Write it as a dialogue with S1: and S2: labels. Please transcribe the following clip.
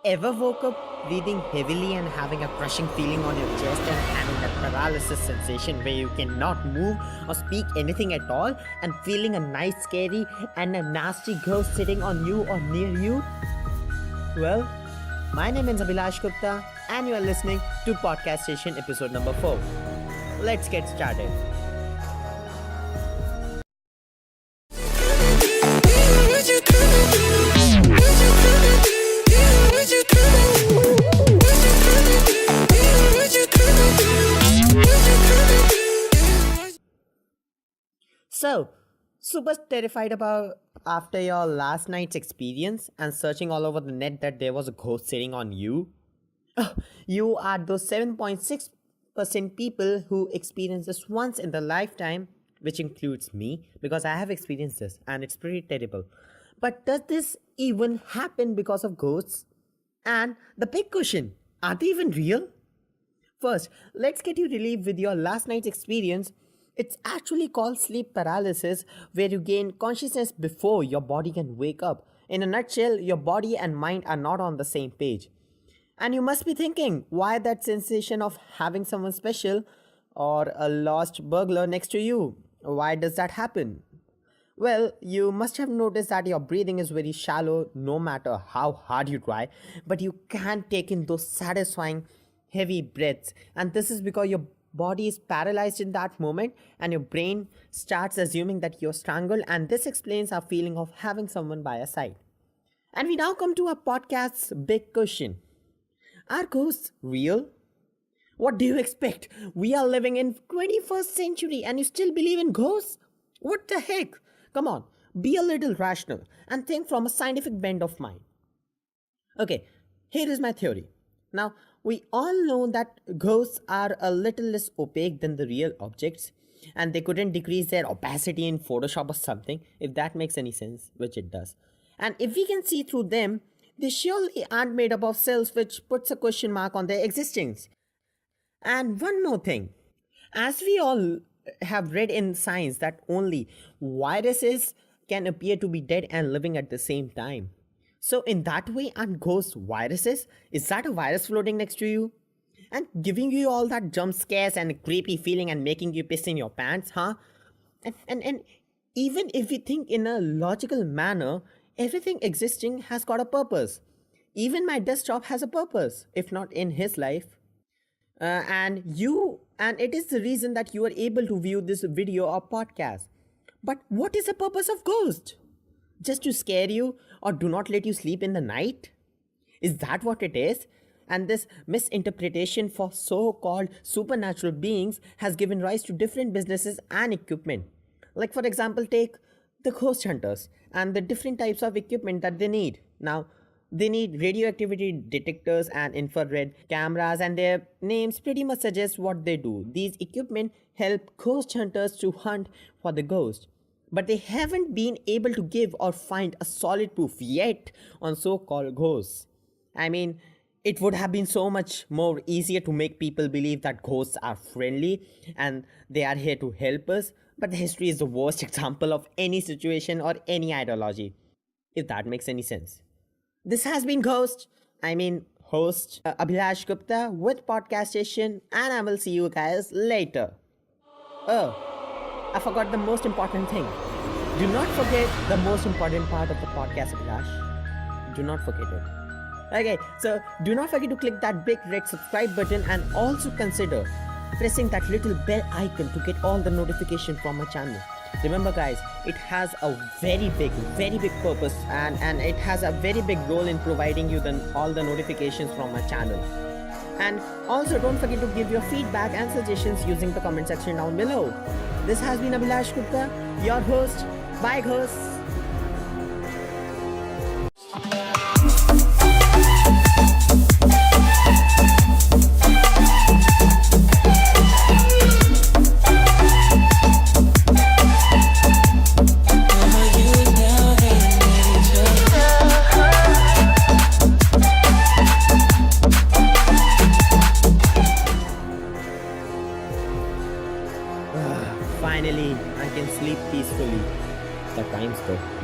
S1: Ever woke up breathing heavily and having a crushing feeling on your chest and having that paralysis sensation where you cannot move or speak anything at all and feeling a nice scary and a nasty ghost sitting on you or near you? Well, my name is Abhilash Gupta and you are listening to Podcastation episode number 4. Let's get started. So, super terrified about after your last night's experience and searching all over the net that there was a ghost sitting on you? You are those 7.6% people who experience this once in their lifetime, which includes me, because I have experienced this and it's pretty terrible. But does this even happen because of ghosts? And the big question, are they even real? First, let's get you relieved with your last night's experience. It's actually called sleep paralysis, where you gain consciousness before your body can wake up. In a nutshell, your body and mind are not on the same page. And you must be thinking, why that sensation of having someone special or a lost burglar next to you? Why does that happen? Well, you must have noticed that your breathing is very shallow no matter how hard you try, but you can't take in those satisfying heavy breaths, and this is because your body is paralyzed in that moment and your brain starts assuming that you're strangled, and this explains our feeling of having someone by your side. And we now come to our podcast's big question. Are ghosts real? What do you expect? We are living in 21st century and you still believe in ghosts? What the heck? Come on, be a little rational and think from a scientific bent of mind. Okay, here is my theory. Now, we all know that ghosts are a little less opaque than the real objects, and they couldn't decrease their opacity in Photoshop or something, if that makes any sense, which it does. And if we can see through them, they surely aren't made up of cells, which puts a question mark on their existence. And one more thing, as we all have read in science that only viruses can appear to be dead and living at the same time. So in that way, aren't ghosts viruses? Is that a virus floating next to you? And giving you all that jump scares and a creepy feeling and making you piss in your pants, huh? And even if we think in a logical manner, everything existing has got a purpose. Even my desktop has a purpose, if not in his life. And it is the reason that you are able to view this video or podcast. But what is the purpose of ghost? Just to scare you or do not let you sleep in the night? Is that what it is? And this misinterpretation for so-called supernatural beings has given rise to different businesses and equipment. Like for example, take the ghost hunters and the different types of equipment that they need. Now, they need radioactivity detectors and infrared cameras, and their names pretty much suggest what they do. These equipment help ghost hunters to hunt for the ghost. But they haven't been able to give or find a solid proof yet on so-called ghosts. I mean, it would have been so much more easier to make people believe that ghosts are friendly and they are here to help us. But the history is the worst example of any situation or any ideology, if that makes any sense. This has been host Abhilash Gupta with Podcastation, and I will see you guys later. Oh, I forgot the most important thing. Do not forget the most important part of the podcast, Abhilash. Do not forget it. Okay, so do not forget to click that big red subscribe button and also consider pressing that little bell icon to get all the notifications from my channel. Remember guys, it has a very big purpose and it has a very big role in providing you all the notifications from my channel. And also don't forget to give your feedback and suggestions using the comment section down below. This has been Abhilash Gupta, your host. Bye hosts. Finally, I can sleep peacefully. The time's though.